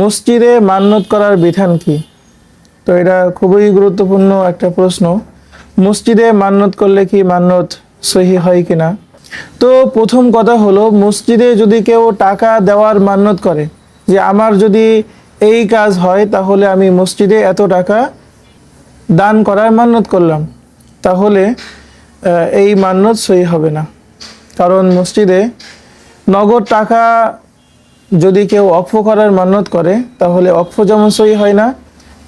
মসজিদে মান্নত করার বিধান কি? তো এটা খুবই গুরুত্বপূর্ণ একটা প্রশ্ন। মসজিদে মান্নত করলে কি মান্নত সহি হয় কিনা? তো প্রথম কথা হলো, মসজিদে যদি কেউ টাকা দেওয়ার মান্নত করে যে আমার যদি এই কাজ হয় তাহলে আমি মসজিদে এত টাকা দান করার মান্নত করলাম, তাহলে এই মান্নত সহি হবে না। কারণ মসজিদে নগদ টাকা যদি কেউ অক্ফ করার মান্নত করে তাহলে অক্ফ যেমন সহি হয় না,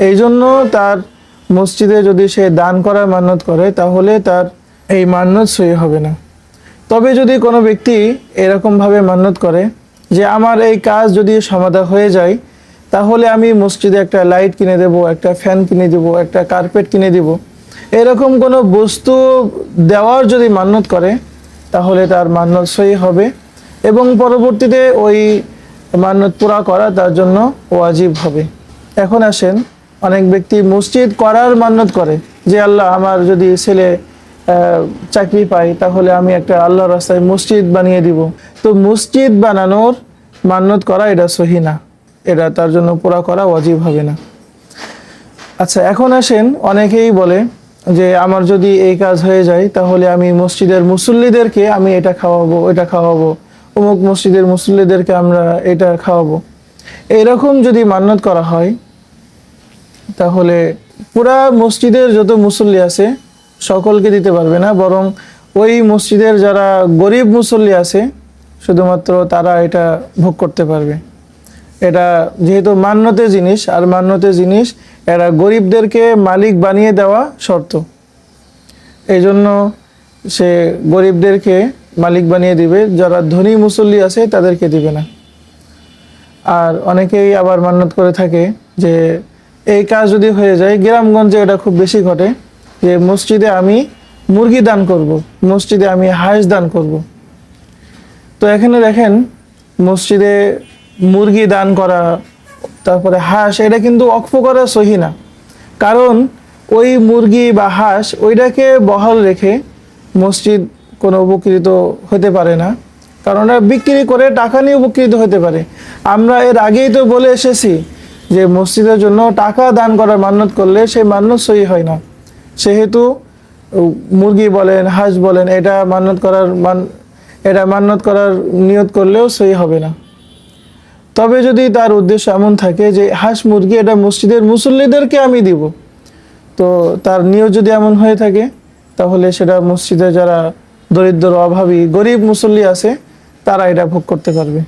এই জন্য তার মসজিদে যদি সে দান করার মান্নত করে তাহলে তার এই মান্নত সহি হবে না। তবে যদি কোনো ব্যক্তি এরকমভাবে মান্নত করে যে আমার এই কাজ যদি সমাধা হয়ে যায় তাহলে আমি মসজিদে একটা লাইট কিনে দেব, একটা ফ্যান কিনে দেব, একটা কার্পেট কিনে দেব, এরকম কোনো বস্তু দেওয়ার যদি মান্নত করে তাহলে তার মান্নত সহি হবে এবং পরবর্তীতে ওই মান্নত পুরা করা তার জন্য ওয়াজিব হবে। এখন আসেন, অনেক ব্যক্তি মসজিদ করার মান্নত করে যে আল্লাহ আমার যদি ছেলে চাকরি পাই তাহলে আমি একটা আল্লাহর রাস্তায় মসজিদ বানিয়ে দিব। তো মসজিদ বানানোর মান্নত করা এটা সহি না, এটা তার জন্য পুরা করা ওয়াজিব হবে না। আচ্ছা, এখন আসেন, অনেকেই বলে যে আমার যদি এই কাজ হয়ে যায় তাহলে আমি মসজিদের মুসল্লিদেরকে আমি এটা খাওয়াবো, এটা খাওয়াবো, অমুক মসজিদের মুসল্লিদেরকে আমরা এটা খাওয়াবো। এরকম যদি মান্নত করা হয় তাহলে পুরা মসজিদের যত মুসল্লি আছে সকলকে দিতে পারবে না, বরং ওই মসজিদের যারা গরিব মুসল্লি আছে শুধুমাত্র তারা এটা ভোগ করতে পারবে। এটা যেহেতু মান্যতের জিনিস, আর মান্যতের জিনিস এরা গরিবদেরকে মালিক বানিয়ে দেওয়া শর্ত, এই জন্য সে গরিবদেরকে মালিক বানিয়ে দিবে, যারা ধনী মুসল্লি আছে তাদেরকে দিবে না। আর অনেকেই আবার মান্যত করে থাকে যে এই কাজ যদি হয়ে যায়, গ্রামগঞ্জে এটা খুব বেশি ঘটে, যে মসজিদে আমি মুরগি দান করব, মসজিদে আমি হাঁস দান করব। তো এখানে দেখেন, মসজিদে মুরগি দান করা, তারপরে হাঁস, এটা কিন্তু অক্ফ করা সহি না। কারণ ওই মুরগি বা হাঁস ওইটাকে বহাল রেখে মসজিদ কোনো উপকৃত হতে পারে না, কারণ ওরা বিক্রি করে টাকা নিয়ে উপকৃত হতে পারে। আমরা এর আগেই তো বলে এসেছি যে মসজিদের জন্য টাকা দান করার মান্যত করলে সেই মান্যত সহি হয় না। সেহেতু মুরগি বলেন, হাঁস বলেন, এটা মান্যত করার নিয়ত করলেও সহি হবে না। তবে যদি তার উদ্দেশ্য এমন থাকে যে হাঁস মুরগি এটা মসজিদের মুসল্লিদেরকে আমি দিব, তো তার নিয়ত যদি এমন হয়ে থাকে তাহলে সেটা মসজিদে যারা দরিদ্র, অভাবী, গরিব মুসল্লি আছে তারা এটা ভোগ করতে পারবে।